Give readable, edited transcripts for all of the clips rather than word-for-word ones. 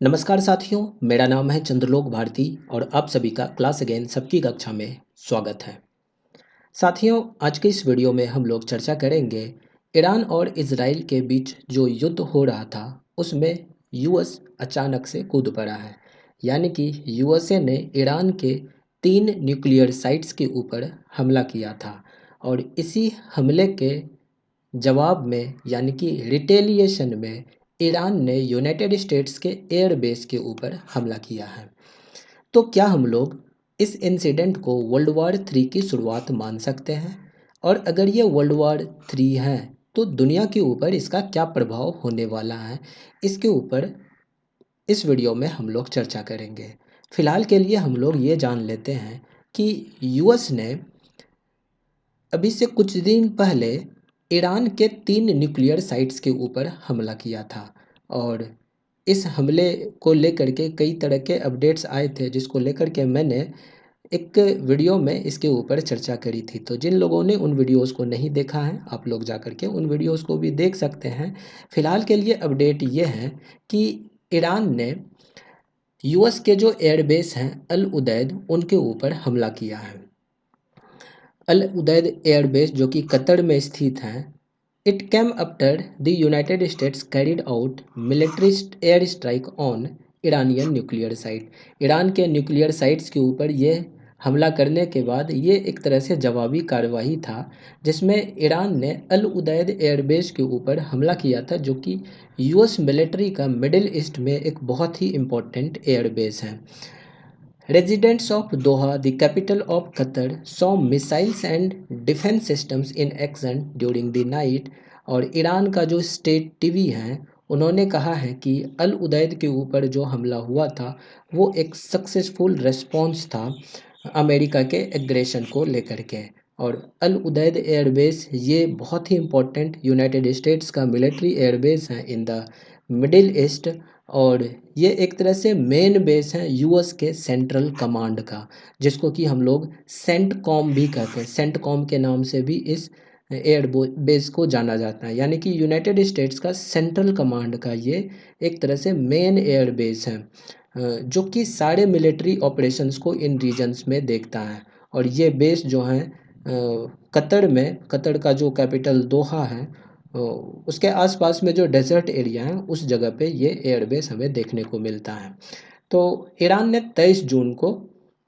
नमस्कार साथियों, मेरा नाम है चंद्रलोक भारती और आप सभी का क्लास अगेन सबकी कक्षा में स्वागत है। साथियों, आज के इस वीडियो में हम लोग चर्चा करेंगे ईरान और इजराइल के बीच जो युद्ध हो रहा था उसमें यूएस अचानक से कूद पड़ा है। यानी कि यूएसए ने ईरान के 3 न्यूक्लियर साइट्स के ऊपर हमला किया था और इसी हमले के जवाब में यानी कि रिटेलिएशन में ईरान ने यूनाइटेड स्टेट्स के एयर बेस के ऊपर हमला किया है। तो क्या हम लोग इस इंसिडेंट को वर्ल्ड वॉर 3 की शुरुआत मान सकते हैं? और अगर ये वर्ल्ड वॉर 3 है तो दुनिया के ऊपर इसका क्या प्रभाव होने वाला है, इसके ऊपर इस वीडियो में हम लोग चर्चा करेंगे। फिलहाल के लिए हम लोग ये जान लेते हैं कि यूएस ने अभी से कुछ दिन पहले ईरान के 3 न्यूक्लियर साइट्स के ऊपर हमला किया था और इस हमले को लेकर के कई तरह के अपडेट्स आए थे, जिसको लेकर के मैंने एक वीडियो में इसके ऊपर चर्चा करी थी। तो जिन लोगों ने उन वीडियोस को नहीं देखा है, आप लोग जा कर के उन वीडियोस को भी देख सकते हैं। फिलहाल के लिए अपडेट ये है कि ईरान ने यूएस के जो एयरबेस हैं अल उदैद, उनके ऊपर हमला किया है। अल उदैद एयरबेस जो कि कतर में स्थित है, it came after the United states carried out military air strike on Iranian nuclear site. Iran के न्यूक्लियर साइट्स के ऊपर ये हमला करने के बाद ये एक तरह से जवाबी कार्रवाई था, जिसमें ईरान ने अल उदैद एयरबेस के ऊपर हमला किया था, जो कि यूएस मिलिट्री का मिडिल ईस्ट में एक बहुत ही इम्पोर्टेंट एयरबेस है। Residents of Doha, the capital of Qatar, saw missiles and defense systems in action during the night। और ईरान का जो स्टेट टीवी है, उन्होंने कहा है कि अल उदैद के ऊपर जो हमला हुआ था वो एक सक्सेसफुल रिस्पॉन्स था अमेरिका के एग्रेशन को लेकर के। और अल उदैद एयरबेस ये बहुत ही इम्पोर्टेंट यूनाइटेड स्टेट्स का मिलिट्री एयरबेस है इन द मिडिल ईस्ट। और ये एक तरह से मेन बेस है यूएस के सेंट्रल कमांड का, जिसको कि हम लोग सेंटकॉम भी कहते हैं। सेंटकॉम के नाम से भी इस एयर बेस को जाना जाता है। यानी कि यूनाइटेड स्टेट्स का सेंट्रल कमांड का ये एक तरह से मेन एयर बेस है, जो कि सारे मिलिट्री ऑपरेशंस को इन रीजन्स में देखता है। और ये बेस जो है कतर में, कतर का जो कैपिटल दोहा है, उसके आसपास में जो डेजर्ट एरिया है उस जगह पे ये एयरबेस हमें देखने को मिलता है। तो ईरान ने 23 जून को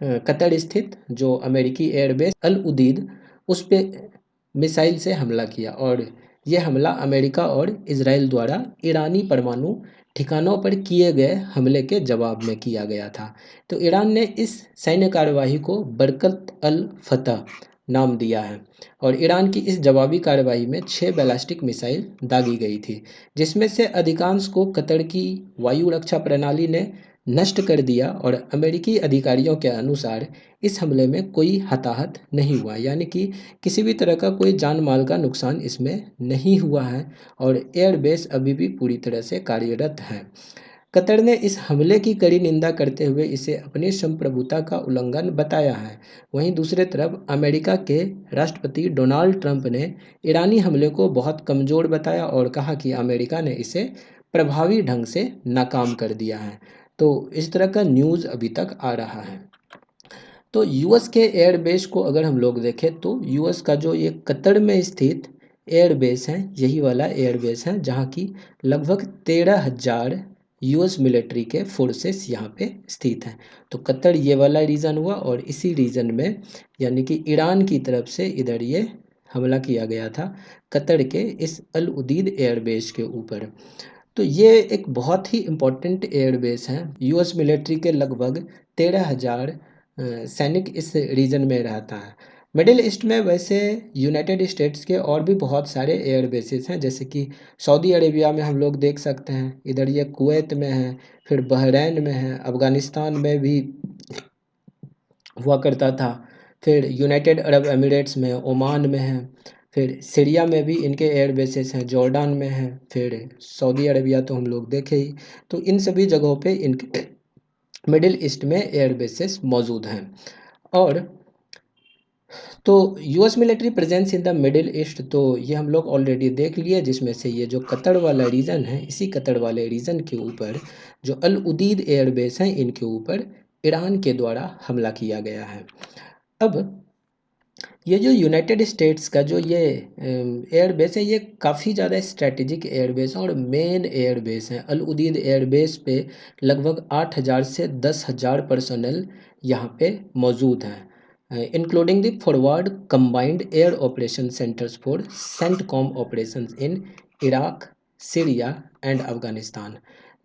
कतर स्थित जो अमेरिकी एयरबेस अल उदीद उस पे मिसाइल से हमला किया और ये हमला अमेरिका और इजराइल द्वारा ईरानी परमाणु ठिकानों पर किए गए हमले के जवाब में किया गया था। तो ईरान ने इस सैन्य कार्यवाही को बरकत अल फतह नाम दिया है। और ईरान की इस जवाबी कार्रवाई में 6 बैलिस्टिक मिसाइल दागी गई थी, जिसमें से अधिकांश को कतर की वायु रक्षा प्रणाली ने नष्ट कर दिया। और अमेरिकी अधिकारियों के अनुसार इस हमले में कोई हताहत नहीं हुआ, यानी कि किसी भी तरह का कोई जान माल का नुकसान इसमें नहीं हुआ है और एयरबेस अभी भी पूरी तरह से कार्यरत है। कतर ने इस हमले की कड़ी निंदा करते हुए इसे अपनी संप्रभुता का उल्लंघन बताया है। वहीं दूसरे तरफ अमेरिका के राष्ट्रपति डोनाल्ड ट्रंप ने ईरानी हमले को बहुत कमज़ोर बताया और कहा कि अमेरिका ने इसे प्रभावी ढंग से नाकाम कर दिया है। तो इस तरह का न्यूज़ अभी तक आ रहा है। तो यूएस के एयरबेस को अगर हम लोग देखें तो यूएस का जो ये कतर में स्थित एयरबेस है, यही वाला एयरबेस है जहाँ की लगभग 13,000 यूएस मिलिट्री के फोर्सेस यहाँ पे स्थित हैं। तो कतर ये वाला रीजन हुआ और इसी रीजन में यानी कि ईरान की तरफ से इधर ये हमला किया गया था कतर के इस अल उदीद एयरबेस के ऊपर। तो ये एक बहुत ही इम्पोर्टेंट एयरबेस है। यूएस मिलिट्री के लगभग 13,000 सैनिक इस रीजन में रहता है। मिडिल ईस्ट में वैसे यूनाइटेड स्टेट्स के और भी बहुत सारे एयर बेसेस हैं, जैसे कि सऊदी अरेबिया में हम लोग देख सकते हैं, इधर ये कुवैत में है, फिर बहरैन में है, अफ़गानिस्तान में भी हुआ करता था, फिर यूनाइटेड अरब एमिरेट्स में, ओमान में है, फिर सीरिया में भी इनके एयर बेसेस हैं, जॉर्डन में है, फिर सऊदी अरेबिया तो हम लोग देखे ही। तो इन सभी जगहों पे इनके मिडिल ईस्ट में एयर बेसेस मौजूद हैं। और तो US military presence in the middle east, तो ये हम लोग ऑलरेडी देख लिए, जिसमें से ये जो कतर वाला रीजन है, इसी कतर वाले रीजन के ऊपर जो अल उदीद एयरबेस हैं, इनके ऊपर ईरान के द्वारा हमला किया गया है। अब ये जो यूनाइटेड स्टेट्स का जो ये एयरबेस है, ये काफ़ी ज़्यादा स्ट्रेटेजिक एयरबेस है और मेन एयरबेस है। अल उदीद एयरबेस पे लगभग 8,000 से 10,000 पर्सनल यहाँ पे मौजूद हैं, including the forward combined air operation centers for CENTCOM operations in Iraq, Syria and Afghanistan.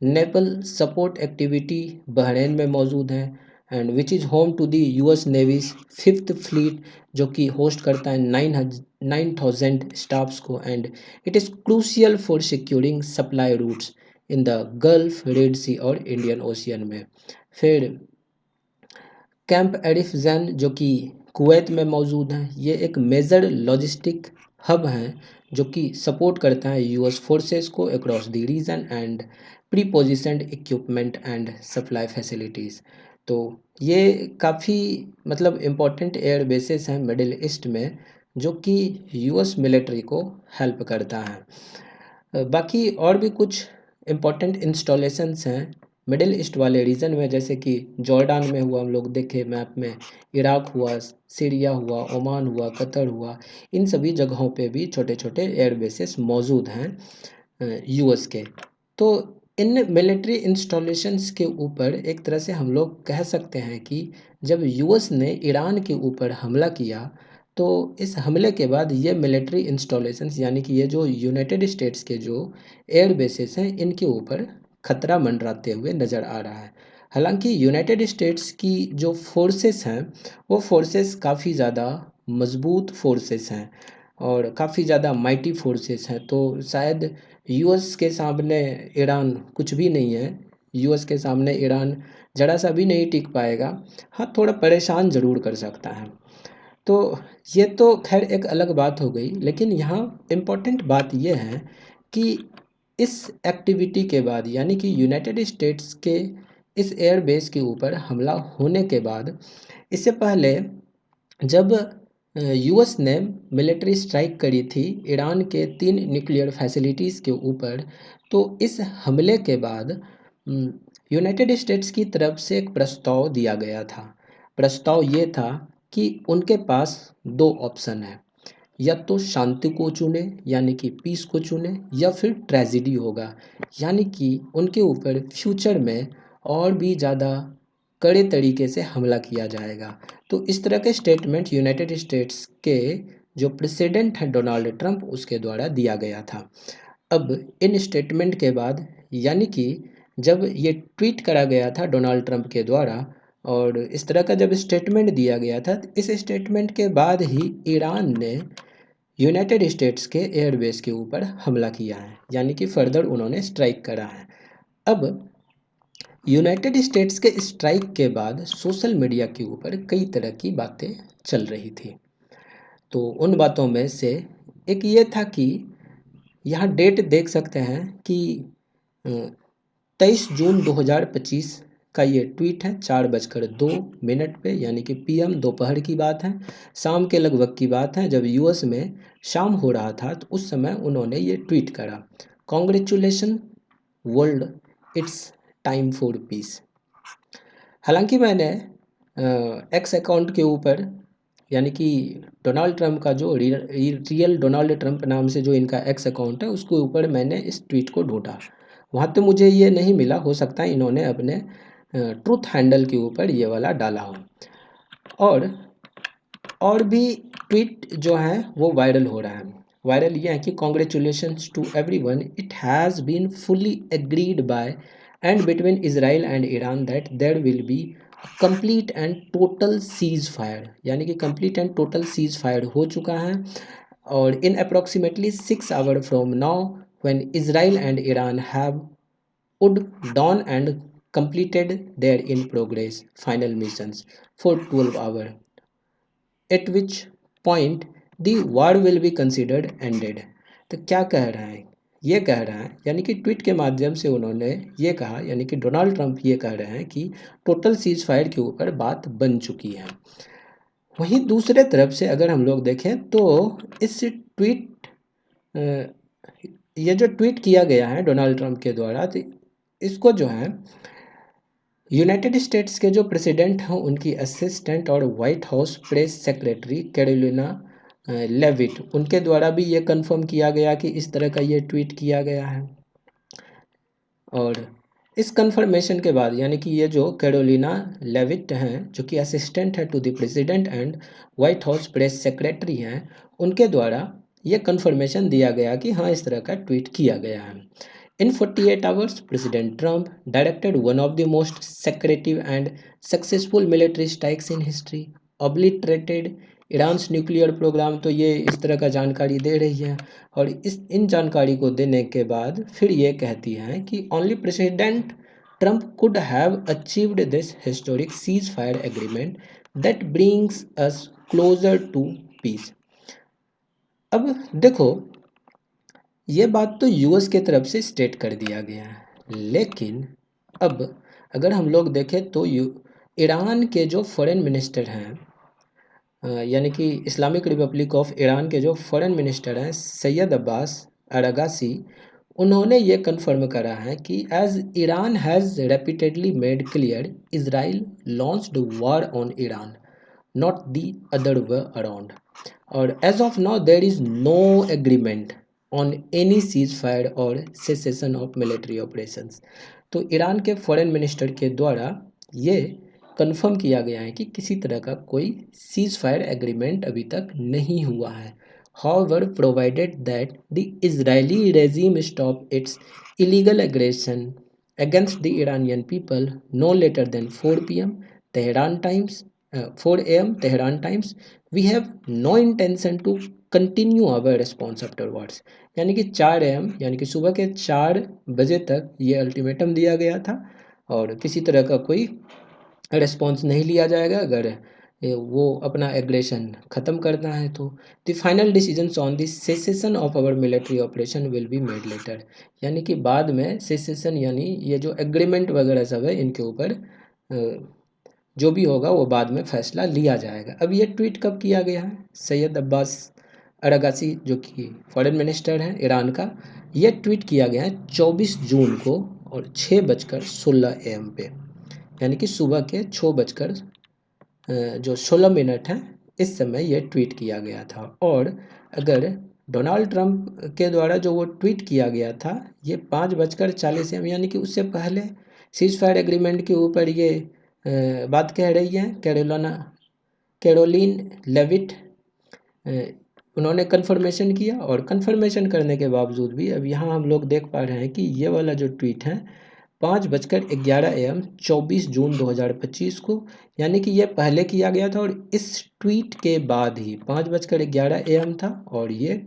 Naval support activity Bahrain में मौजूद है, and which is home to the US Navy's fifth fleet, जो कि होस्ट करता है 9,000 स्टाफ्स को, and it is crucial for securing supply routes in the Gulf, Red Sea और Indian ocean में। फिर कैंप एरिफ जैन, जो कि कुवैत में मौजूद है, ये एक मेजर लॉजिस्टिक हब है जो कि सपोर्ट करता है यूएस फोर्सेस को across the region and pre positioned equipment and supply facilities. तो ये काफ़ी मतलब इम्पोर्टेंट एयर बेसेस हैं मिडिल ईस्ट में, जो कि यूएस मिलिट्री को हेल्प करता है। बाकी और भी कुछ इम्पोर्टेंट इंस्टॉलेशंस हैं मिडिल ईस्ट वाले रीजन में, जैसे कि जॉर्डान में हुआ, हम लोग देखे मैप में, इराक हुआ, सीरिया हुआ, ओमान हुआ, कतर हुआ, इन सभी जगहों पे भी छोटे छोटे एयर बेसेस मौजूद हैं यूएस के। तो इन मिलिट्री इंस्टॉलेशंस के ऊपर एक तरह से हम लोग कह सकते हैं कि जब यूएस ने ईरान के ऊपर हमला किया, तो इस हमले के बाद ये मिलिट्री इंस्टॉलेशंस, यानी कि ये जो यूनाइटेड स्टेट्स के जो एयर बेसेस हैं, इनके ऊपर खतरा मंडराते हुए नज़र आ रहा है। हालांकि यूनाइटेड स्टेट्स की जो फोर्सेस हैं, वो फोर्सेस काफ़ी ज़्यादा मजबूत फोर्सेस हैं और काफ़ी ज़्यादा माइटी फोर्सेस हैं, तो शायद यूएस के सामने ईरान कुछ भी नहीं है। यूएस के सामने ईरान ज़रा सा भी नहीं टिक पाएगा। हाँ, थोड़ा परेशान ज़रूर कर सकता है। तो ये तो खैर एक अलग बात हो गई, लेकिन यहाँ इम्पोर्टेंट बात ये है कि इस एक्टिविटी के बाद, यानी कि यूनाइटेड स्टेट्स के इस एयर बेस के ऊपर हमला होने के बाद, इससे पहले जब यूएस ने मिलिट्री स्ट्राइक करी थी ईरान के 3 न्यूक्लियर फैसिलिटीज़ के ऊपर, तो इस हमले के बाद यूनाइटेड स्टेट्स की तरफ से एक प्रस्ताव दिया गया था। प्रस्ताव ये था कि उनके पास दो ऑप्शन है, या तो शांति को चुने यानी कि पीस को चुने, या फिर ट्रेजिडी होगा, यानी कि उनके ऊपर फ्यूचर में और भी ज़्यादा कड़े तरीके से हमला किया जाएगा। तो इस तरह के स्टेटमेंट यूनाइटेड स्टेट्स के जो प्रेसिडेंट हैं डोनाल्ड ट्रंप, उसके द्वारा दिया गया था। अब इन स्टेटमेंट के बाद, यानी कि जब ये ट्वीट करा गया था डोनाल्ड ट्रंप के द्वारा और इस तरह का जब स्टेटमेंट दिया गया था, इस स्टेटमेंट के बाद ही ईरान ने यूनाइटेड स्टेट्स के एयरबेस के ऊपर हमला किया है, यानी कि फर्दर उन्होंने स्ट्राइक करा है। अब यूनाइटेड स्टेट्स के स्ट्राइक के बाद सोशल मीडिया के ऊपर कई तरह की बातें चल रही थी। तो उन बातों में से एक ये था कि यहाँ डेट देख सकते हैं कि 23 जून 2025 का ये ट्वीट है, 4:02 पे, यानी कि पीएम दोपहर की बात है, शाम के लगभग की बात है, जब यूएस में शाम हो रहा था, तो उस समय उन्होंने ये ट्वीट करा, congratulation world, it's time for piece. हालांकि मैंने एक्स अकाउंट के ऊपर, यानी कि डोनाल्ड ट्रंप का जो रियल डोनाल्ड ट्रंप नाम से जो इनका एक्स अकाउंट है, उसके ऊपर मैंने इस ट्वीट को ढूंढा, वहाँ तो मुझे ये नहीं मिला। हो सकता है इन्होंने अपने ट्रूथ हैंडल के ऊपर ये वाला डाला हो। और भी ट्वीट जो हैं वो वायरल हो रहा है। वायरल ये है कि congratulations to everyone, it has been fully agreed by and between Israel and Iran that there will be complete and total cease fire, यानी कि complete and total cease fire हो चुका है, और in approximately 6 hour from now when Israel and Iran have would dawn and completed their in progress final missions for 12 hours, at which point the war will be considered ended। तो क्या कह रहा है, ये कह रहा है, यानी कि ट्वीट के माध्यम से उन्होंने ये कहा, यानी कि डोनाल्ड ट्रंप ये कह रहे हैं कि टोटल सीज फायर के ऊपर बात बन चुकी है। वहीं दूसरे तरफ से अगर हम लोग देखें तो इस ट्वीट ये जो ट्वीट किया गया है डोनाल्ड ट्रंप के द्वारा, तो इसको जो है यूनाइटेड स्टेट्स के जो प्रेसिडेंट हैं उनकी असिस्टेंट और White House press secretary Karoline Leavitt, उनके द्वारा भी ये कंफर्म किया गया कि इस तरह का ये ट्वीट किया गया है। और इस कंफर्मेशन के बाद यानी कि ये जो कैरोलिना लेविट हैं जो कि असिस्टेंट है to the president and White House press secretary हैं, उनके द्वारा ये कंफर्मेशन दिया गया कि हाँ इस तरह का ट्वीट किया गया है। In 48 hours, President Trump directed one of the most secretive and successful military strikes in history, obliterated Iran's nuclear programme. तो ये इस तरह का जानकारी दे रही है और इन जानकारी को देने के बाद फिर ये कहती है कि only President Trump could have achieved this historic ceasefire agreement that brings us closer to peace. अब देखो, ये बात तो यूएस के तरफ से स्टेट कर दिया गया है, लेकिन अब अगर हम लोग देखें तो ईरान के जो फॉरेन मिनिस्टर हैं, यानी कि इस्लामिक रिपब्लिक ऑफ ईरान के जो फॉरेन मिनिस्टर हैं सैयद अब्बास अरागासी, उन्होंने ये कन्फर्म करा है कि as Iran has repeatedly made clear Israel launched war on Iran, not the other way around. और as of now there is no agreement on any seize fire और सेसेशन ऑफ मिलिट्री ऑपरेशंस। तो ईरान के foreign minister के द्वारा ये confirm किया गया है कि किसी तरह का कोई सीज फायर एग्रीमेंट अभी तक नहीं हुआ है। However, provided that the Israeli regime stop its illegal aggression against the Iranian people no later than 4 p.m. Tehran times, 4 a.m. Tehran times, we have no intention to continue our response afterwards. यानी कि 4 AM यानी कि सुबह के 4 बजे तक ये ultimatum दिया गया था और किसी तरह का कोई रिस्पॉन्स नहीं लिया जाएगा अगर वो अपना एग्रेशन ख़त्म करना है तो। The final decisions on the cessation of our military operation will be made later. यानी कि बाद में सेसेशन यानी ये जो एग्रीमेंट वगैरह सब है इनके ऊपर जो भी होगा वो बाद में फैसला लिया जाएगा। अब ये ट्वीट कब किया गया है? सैयद अब्बास अरागासी जो कि फॉरेन मिनिस्टर हैं ईरान का, ये ट्वीट किया गया है 24 जून को और 6:16 AM पे, यानी कि सुबह के 6:16 हैं इस समय ये ट्वीट किया गया था। और अगर डोनाल्ड ट्रंप के द्वारा जो वो ट्वीट किया गया था ये 5:40 AM यानी कि उससे पहले सीज फायर एग्रीमेंट के ऊपर ये बात कह रही है कैरोलिन लेविट, उन्होंने कन्फर्मेशन किया और कन्फर्मेशन करने के बावजूद भी अब यहाँ हम लोग देख पा रहे हैं कि ये वाला जो ट्वीट है 5:11 AM 24 जून 2025 को, यानी कि ये पहले किया गया था और इस ट्वीट के बाद ही 5:11 AM था और ये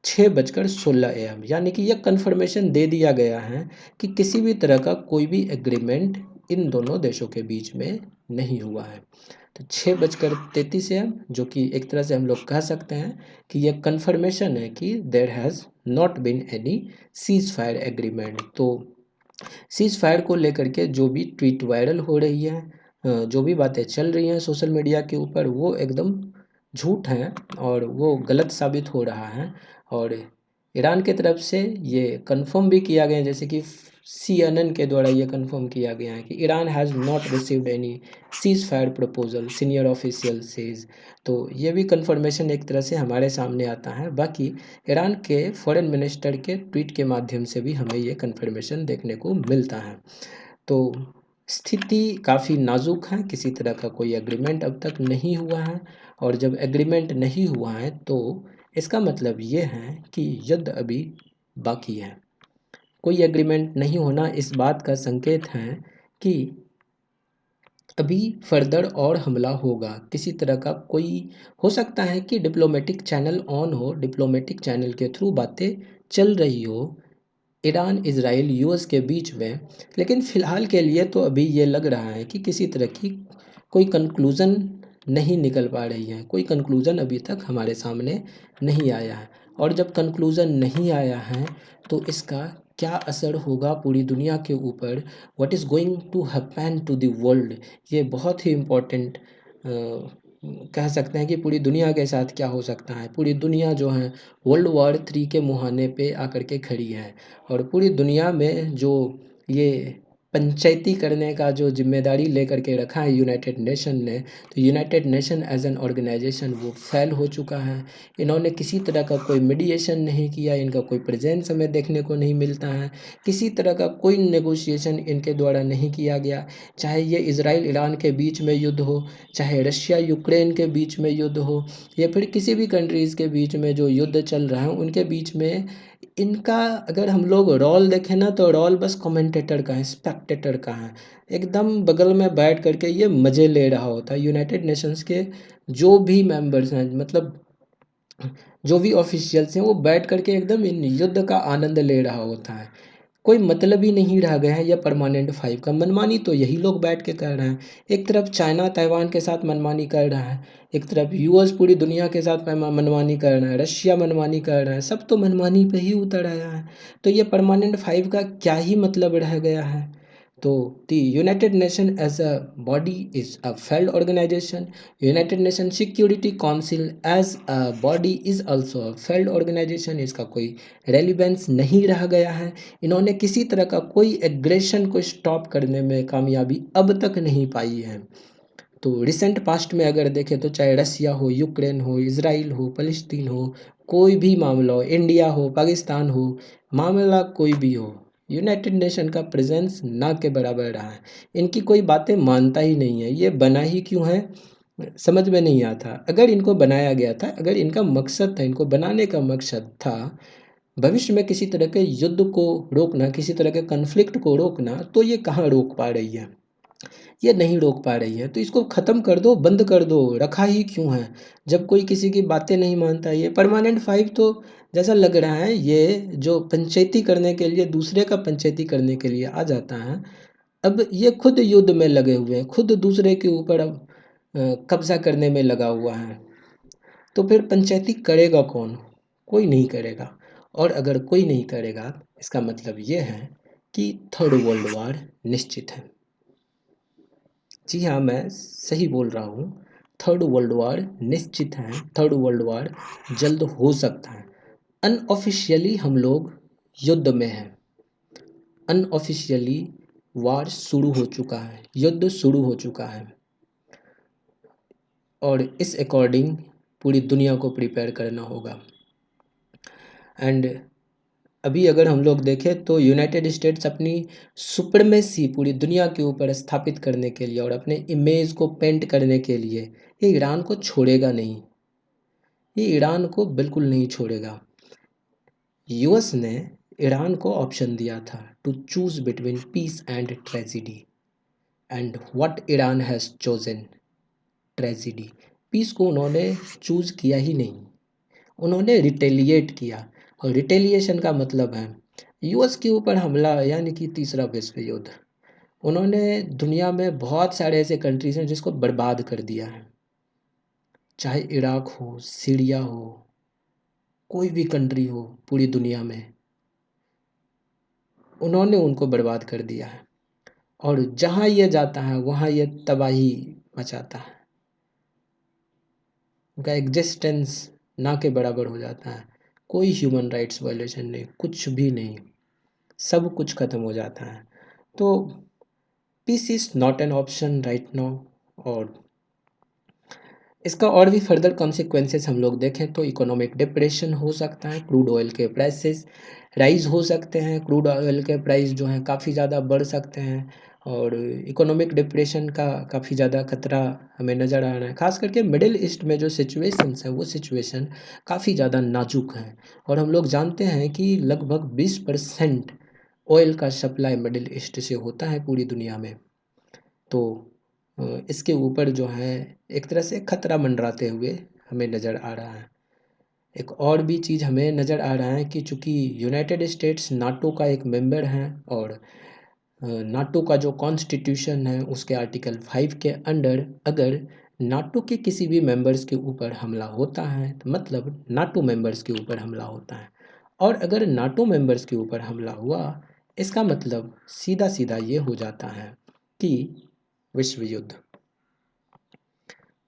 6:16 AM, यानी कि यह कन्फर्मेशन दे दिया गया है कि किसी भी तरह का कोई भी एग्रीमेंट इन दोनों देशों के बीच में नहीं हुआ है। तो 6:33 AM जो कि एक तरह से हम लोग कह सकते हैं कि यह कन्फर्मेशन है कि there has not been any cease fire agreement. तो सीज फायर को लेकर के जो भी ट्वीट वायरल हो रही है, जो भी बातें चल रही हैं सोशल मीडिया के ऊपर, वो एकदम झूठ हैं और वो गलत साबित हो रहा है। और ईरान के तरफ से ये कंफर्म भी किया गया है, जैसे कि CNN के द्वारा ये कंफर्म किया गया है कि Iran has not received any cease fire proposal, senior official says. तो ये भी कंफर्मेशन एक तरह से हमारे सामने आता है। बाकी ईरान के फॉरेन मिनिस्टर के ट्वीट के माध्यम से भी हमें ये कंफर्मेशन देखने को मिलता है। तो स्थिति काफ़ी नाजुक है, किसी तरह का कोई एग्रीमेंट अब तक नहीं हुआ है और जब एग्रीमेंट नहीं हुआ है तो इसका मतलब ये है कि युद्ध अभी बाकी है। कोई एग्रीमेंट नहीं होना इस बात का संकेत है कि अभी फर्दर और हमला होगा। किसी तरह का कोई हो सकता है कि डिप्लोमेटिक चैनल ऑन हो, डिप्लोमेटिक चैनल के थ्रू बातें चल रही हो ईरान इजराइल यूएस के बीच में, लेकिन फ़िलहाल के लिए तो अभी ये लग रहा है कि किसी तरह की कोई कंक्लूज़न नहीं निकल पा रही है। कोई कंक्लूज़न अभी तक हमारे सामने नहीं आया है और जब कंक्लूज़न नहीं आया है तो इसका क्या असर होगा पूरी दुनिया के ऊपर, what is going to happen to the world, ये बहुत ही इम्पोर्टेंट कह सकते हैं कि पूरी दुनिया के साथ क्या हो सकता है। पूरी दुनिया जो है वर्ल्ड वॉर 3 के मुहाने पे आकर के खड़ी है, और पूरी दुनिया में जो ये पंचायती करने का जो जिम्मेदारी लेकर के रखा है यूनाइटेड नेशन ने, तो United Nation as an organisation वो फेल हो चुका है। इन्होंने किसी तरह का कोई मीडिएशन नहीं किया, इनका कोई प्रेजेंस हमें देखने को नहीं मिलता है, किसी तरह का कोई नेगोशिएशन इनके द्वारा नहीं किया गया। चाहे ये इजराइल ईरान के बीच में युद्ध हो, चाहे रशिया यूक्रेन के बीच में युद्ध हो, या फिर किसी भी कंट्रीज़ के बीच में जो युद्ध चल रहा है उनके बीच में, इनका अगर हम लोग रोल देखें ना, तो रोल बस कमेंटेटर का है, स्पेक्टेटर का है। एकदम बगल में बैठ करके ये मज़े ले रहा होता है। यूनाइटेड नेशंस के जो भी मेंबर्स हैं, मतलब जो भी ऑफिशियल्स हैं, वो बैठ करके एकदम इन युद्ध का आनंद ले रहा होता है। कोई मतलब ही नहीं रह गया है ये परमानेंट 5 का। मनमानी तो यही लोग बैठ के कर रहे हैं। एक तरफ चाइना ताइवान के साथ मनमानी कर रहा है, एक तरफ यूएस पूरी दुनिया के साथ मनमानी कर रहा है, रशिया मनमानी कर रहा है, सब तो मनमानी पे ही उतर आया है। तो ये परमानेंट 5 का क्या ही मतलब रह गया है। तो the United Nation as a body is a failed organisation. United Nation Security Council as a body is also a failed organisation. इसका कोई रेलिवेंस नहीं रह गया है। इन्होंने किसी तरह का कोई एग्रेशन को स्टॉप करने में कामयाबी अब तक नहीं पाई है। तो रिसेंट पास्ट में अगर देखें तो चाहे रसिया हो, यूक्रेन हो, इसराइल हो, फ़लस्तीन हो, कोई भी मामला हो, इंडिया हो, पाकिस्तान हो, मामला कोई भी हो, यूनाइटेड नेशन का प्रेजेंस ना के बराबर रहा है। इनकी कोई बातें मानता ही नहीं है। ये बना ही क्यों है समझ में नहीं आता। अगर इनको बनाया गया था, अगर इनका मकसद था, इनको बनाने का मकसद था भविष्य में किसी तरह के युद्ध को रोकना, किसी तरह के कन्फ्लिक्ट को रोकना, तो ये कहाँ रोक पा रही है। ये नहीं रोक पा रही है, तो इसको ख़त्म कर दो, बंद कर दो। रखा ही क्यों है जब कोई किसी की बातें नहीं मानता। ये परमानेंट 5 तो जैसा लग रहा है ये जो पंचायती करने के लिए, दूसरे का पंचायती करने के लिए आ जाता है, अब ये खुद युद्ध में लगे हुए हैं, खुद दूसरे के ऊपर अब कब्जा करने में लगा हुआ है। तो फिर पंचायती करेगा कौन? कोई नहीं करेगा। और अगर कोई नहीं करेगा, इसका मतलब ये है कि थर्ड वर्ल्ड वॉर निश्चित है। जी हाँ, मैं सही बोल रहा हूँ। थर्ड वर्ल्ड वॉर निश्चित है। थर्ड वर्ल्ड वॉर जल्द हो सकता है। अनऑफिशियली हम लोग युद्ध में हैं। अनऑफिशियली वॉर शुरू हो चुका है, युद्ध शुरू हो चुका है, और इस अकॉर्डिंग पूरी दुनिया को प्रिपेयर करना होगा। एंड अभी अगर हम लोग देखें तो यूनाइटेड स्टेट्स अपनी सुप्रीमेसी पूरी दुनिया के ऊपर स्थापित करने के लिए और अपने इमेज को पेंट करने के लिए ये ईरान को छोड़ेगा नहीं। ये ईरान को बिल्कुल नहीं छोड़ेगा। यूएस ने ईरान को ऑप्शन दिया था to choose between peace and tragedy, and what Iran has chosen, tragedy. Peace को उन्होंने चूज किया ही नहीं, उन्होंने रिटेलिएट किया। और रिटेलिएशन का मतलब है यूएस के ऊपर हमला, यानी कि तीसरा विश्व युद्ध। उन्होंने दुनिया में बहुत सारे ऐसे कंट्रीज हैं जिसको बर्बाद कर दिया है, चाहे इराक हो, सीरिया हो, कोई भी कंट्री हो पूरी दुनिया में, उन्होंने उनको बर्बाद कर दिया है। और जहाँ ये जाता है वहाँ ये तबाही मचाता है, उनका एग्जिस्टेंस ना के बराबर हो जाता है। कोई ह्यूमन राइट्स वायलेशन नहीं, कुछ भी नहीं, सब कुछ ख़त्म हो जाता है। तो peace is not an option right now. और इसका और भी फर्दर कॉन्सिक्वेंसेस हम लोग देखें तो इकोनॉमिक डिप्रेशन हो सकता है, क्रूड ऑयल के प्राइसेस राइज हो सकते हैं, क्रूड ऑयल के प्राइस जो हैं काफ़ी ज़्यादा बढ़ सकते हैं, और इकोनॉमिक डिप्रेशन का काफ़ी ज़्यादा खतरा हमें नज़र आ रहा है। ख़ास करके मिडिल ईस्ट में जो सिचुएशंस हैं वो सिचुएशन काफ़ी ज़्यादा नाजुक हैं। और हम लोग जानते हैं कि लगभग 20% ऑयल का सप्लाई मिडिल ईस्ट से होता है पूरी दुनिया में। तो इसके ऊपर जो है एक तरह से खतरा मंडराते हुए हमें नज़र आ रहा है। एक और भी चीज़ हमें नज़र आ रहा है कि चूँकि यूनाइटेड स्टेट्स नाटो का एक मेंबर हैं, और नाटो का जो कॉन्स्टिट्यूशन है उसके आर्टिकल 5 के अंडर अगर नाटो के किसी भी मेंबर्स के ऊपर हमला होता है तो मतलब नाटो मेंबर्स के ऊपर हमला होता है। और अगर नाटो मेंबर्स के ऊपर हमला हुआ, इसका मतलब सीधा सीधा ये हो जाता है कि विश्व युद्ध।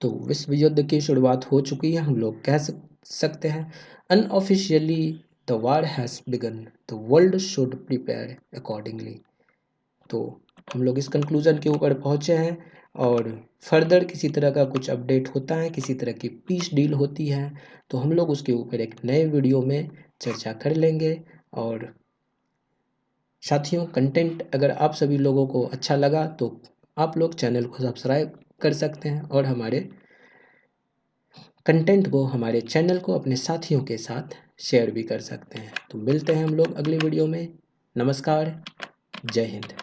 तो विश्व युद्ध की शुरुआत हो चुकी है, हम लोग कह सकते हैं। Unofficially the war has begun, the world should prepare accordingly. तो हम लोग इस कंक्लूजन के ऊपर पहुँचे हैं, और फर्दर किसी तरह का कुछ अपडेट होता है, किसी तरह की पीस डील होती है, तो हम लोग उसके ऊपर एक नए वीडियो में चर्चा कर लेंगे। और साथियों, कंटेंट अगर आप सभी लोगों को अच्छा लगा तो आप लोग चैनल को सब्सक्राइब कर सकते हैं, और हमारे कंटेंट को, हमारे चैनल को अपने साथियों के साथ शेयर भी कर सकते हैं। तो मिलते हैं हम लोग अगली वीडियो में। नमस्कार, जय हिंद।